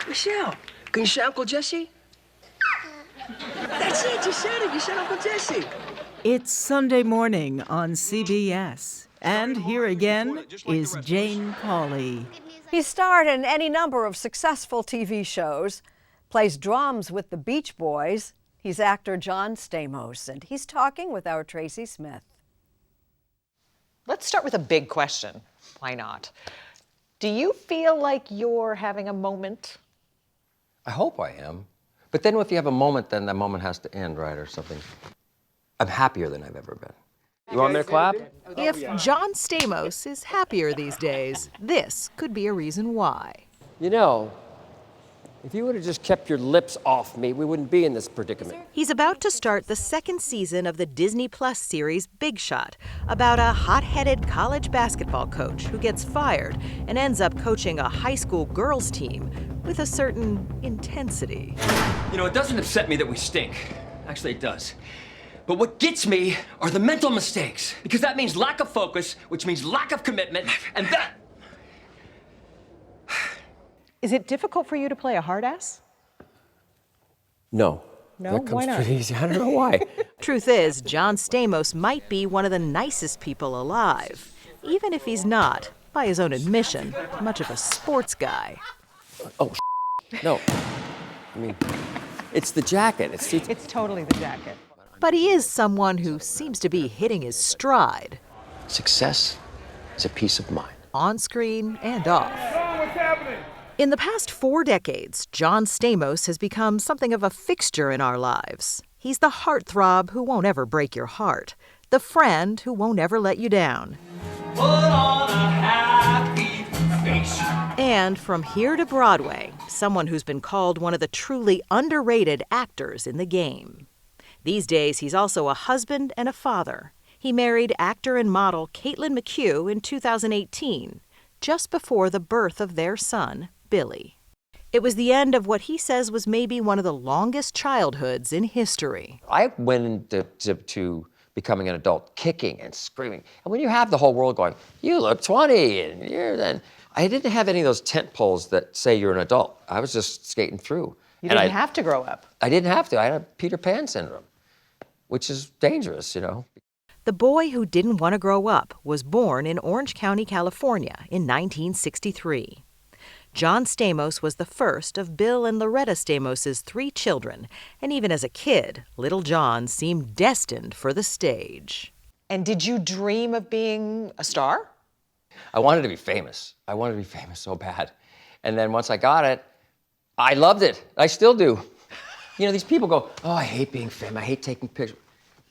Michelle, can you say Uncle Jesse? That's it, you said it. You said Uncle Jesse. It's Sunday morning on CBS. And here again is Jane Pauley. He starred in any number of successful TV shows, plays drums with the Beach Boys. He's actor John Stamos, and he's talking with our Tracy Smith. Let's start with a big question. Why not? Do you feel like you're having a moment? I hope I am. But then if you have a moment, then that moment has to end, right, or something. I'm happier than I've ever been. You want me to clap? If John Stamos is happier these days, this could be a reason why. You know, if you would have just kept your lips off me, we wouldn't be in this predicament. He's about to start the second season of the Disney Plus series Big Shot, about a hot-headed college basketball coach who gets fired and ends up coaching a high school girls team with a certain intensity. You know, it doesn't upset me that we stink. Actually, it does. But what gets me are the mental mistakes, because that means lack of focus, which means lack of commitment, and that... Is it difficult for you to play a hard ass? No. No? That comes Why not? pretty easy. I don't know why. Truth is, John Stamos might be one of the nicest people alive, even if he's not, by his own admission, much of a sports guy. Oh, no. I mean, it's the jacket. It's totally the jacket. But he is someone who seems to be hitting his stride, Success is a peace of mind. on screen and off. In the past 4 decades, John Stamos has become something of a fixture in our lives. He's the heartthrob who won't ever break your heart, the friend who won't ever let you down. Put on a happy face. And from here to Broadway, someone who's been called one of the truly underrated actors in the game. These days, he's also a husband and a father. He married actor and model Caitlin McHugh in 2018, just before the birth of their son, Billy. It was the end of what he says was maybe one of the longest childhoods in history. I went into becoming an adult kicking and screaming. And when you have the whole world going, you look 20, and you're then... I didn't have any of those tent poles that say you're an adult. I was just skating through. You didn't have to grow up. I didn't have to. I had Peter Pan syndrome, which is dangerous, you know. The boy who didn't want to grow up was born in Orange County, California in 1963. John Stamos was the first of Bill and Loretta Stamos' 3 children, and even as a kid, little John seemed destined for the stage. And did you dream of being a star? I wanted to be famous. I wanted to be famous so bad. And then once I got it, I loved it. I still do. You know, these people go, oh, I hate being famous. I hate taking pictures.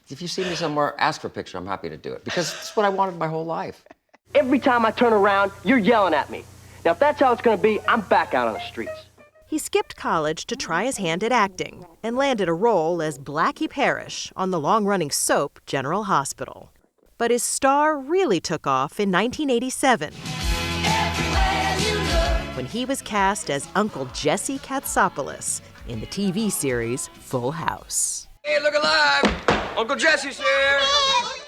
If you see me somewhere, ask for a picture. I'm happy to do it because it's what I wanted my whole life. Every time I turn around, you're yelling at me. Now, if that's how it's going to be, I'm back out on the streets. He skipped college to try his hand at acting and landed a role as Blackie Parrish on the long-running soap General Hospital. But his star really took off in 1987 when he was cast as Uncle Jesse Katsopoulos in the TV series Full House. Hey, look alive! Uncle Jesse's here!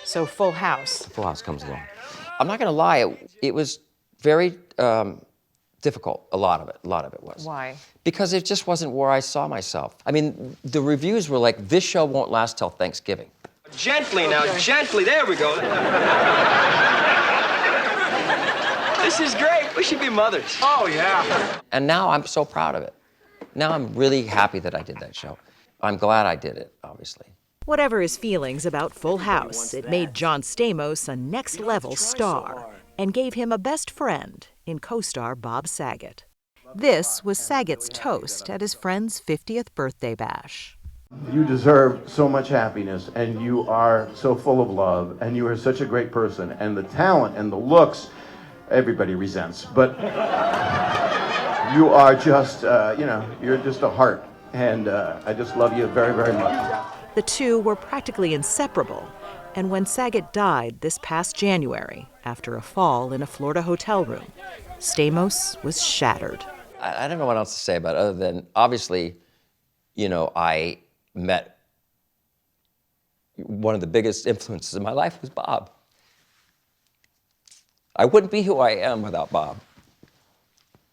So Full House. Full House comes along. I'm not going to lie. It was very difficult. A lot of it was. Why? Because it just wasn't where I saw myself. I mean, the reviews were like, this show won't last till Thanksgiving. Gently now, gently. There we go. This is great. We should be mothers. Oh, yeah. And now I'm so proud of it. Now I'm really happy that I did that show. I'm glad I did it, obviously. Whatever his feelings about Full House, it made John Stamos a next-level star and gave him a best friend in co-star Bob Saget. This was Saget's toast at his friend's 50th birthday bash. You deserve so much happiness, and you are so full of love, and you are such a great person, and the talent and the looks, everybody resents, but you are just, you're just a heart, and I just love you very, very much. The two were practically inseparable, and when Saget died this past January after a fall in a Florida hotel room, Stamos was shattered. I don't know what else to say about it other than, obviously, you know, I met one of the biggest influences in my life was Bob. I wouldn't be who I am without Bob.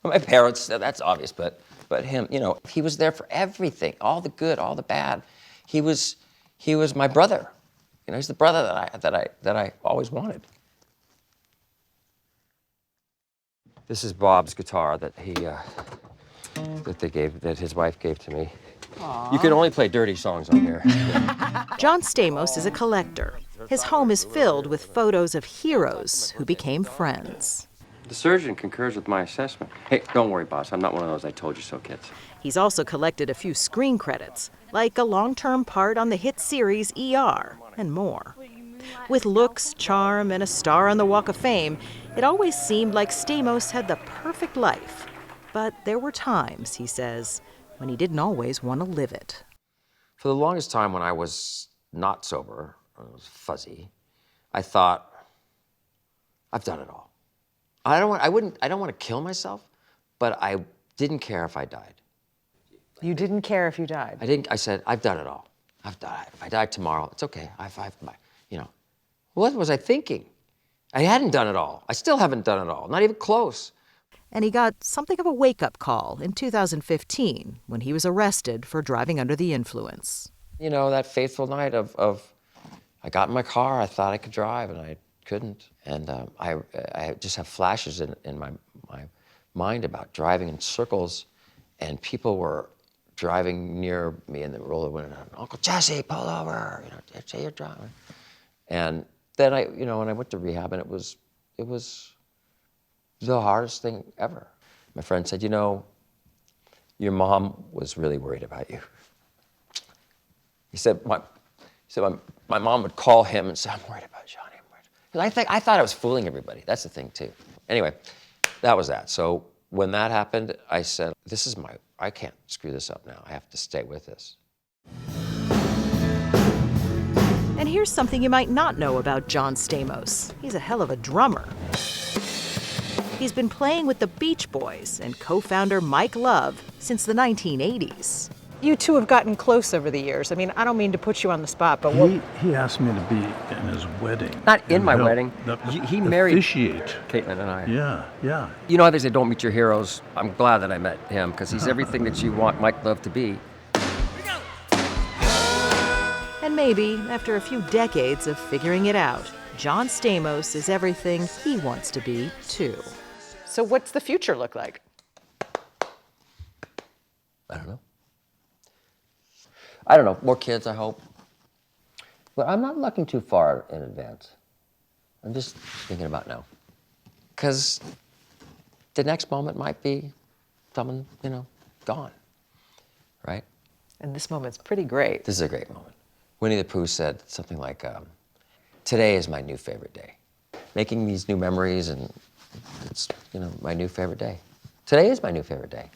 My parents, that's obvious, but him, you know, he was there for everything, all the good, all the bad. He was my brother. You know, he's the brother that I always wanted. This is Bob's guitar that that his wife gave to me. Aww. You can only play dirty songs on here. John Stamos is a collector. His home is filled with photos of heroes who became friends. The surgeon concurs with my assessment. Hey, don't worry, boss. I'm not one of those I told you so kids. He's also collected a few screen credits, like a long-term part on the hit series ER, and more. With looks, charm, and a star on the Walk of Fame, it always seemed like Stamos had the perfect life. But there were times, he says, when he didn't always want to live it. For the longest time when I was not sober, I was fuzzy, I thought, I've done it all. I don't want to kill myself, but I didn't care if I died. You didn't care if you died? I said, I've done it all. I've died. If I died tomorrow, it's okay. You know. What was I thinking? I hadn't done it all. I still haven't done it all, not even close. And he got something of a wake-up call in 2015 when he was arrested for driving under the influence. You know, that fateful night of I got in my car, I thought I could drive, and I couldn't. And I just have flashes in my mind about driving in circles, and people were driving near me in the roller window. Uncle Jesse, pull over, you know, say you're driving. And then when I went to rehab, and it was the hardest thing ever. My friend said, you know, your mom was really worried about you. He said, my mom would call him and say, I'm worried about Johnny. I thought I was fooling everybody. That's the thing, too. Anyway, that was that. So when that happened, I said, I can't screw this up now. I have to stay with this. And here's something you might not know about John Stamos. He's a hell of a drummer. He's been playing with the Beach Boys and co-founder Mike Love since the 1980s. You two have gotten close over the years. I mean, I don't mean to put you on the spot, but he asked me to be in his wedding. Not in my wedding. He married officiate. Caitlin and I. Yeah. You know how they say don't meet your heroes? I'm glad that I met him because he's everything that you want Mike Love to be. And maybe, after a few decades of figuring it out, John Stamos is everything he wants to be, too. So what's the future look like? I don't know. More kids, I hope. But I'm not looking too far in advance. I'm just thinking about now. Because the next moment might be someone, gone, right? And this moment's pretty great. This is a great moment. Winnie the Pooh said something like, today is my new favorite day. Making these new memories, and it's, my new favorite day. Today is my new favorite day.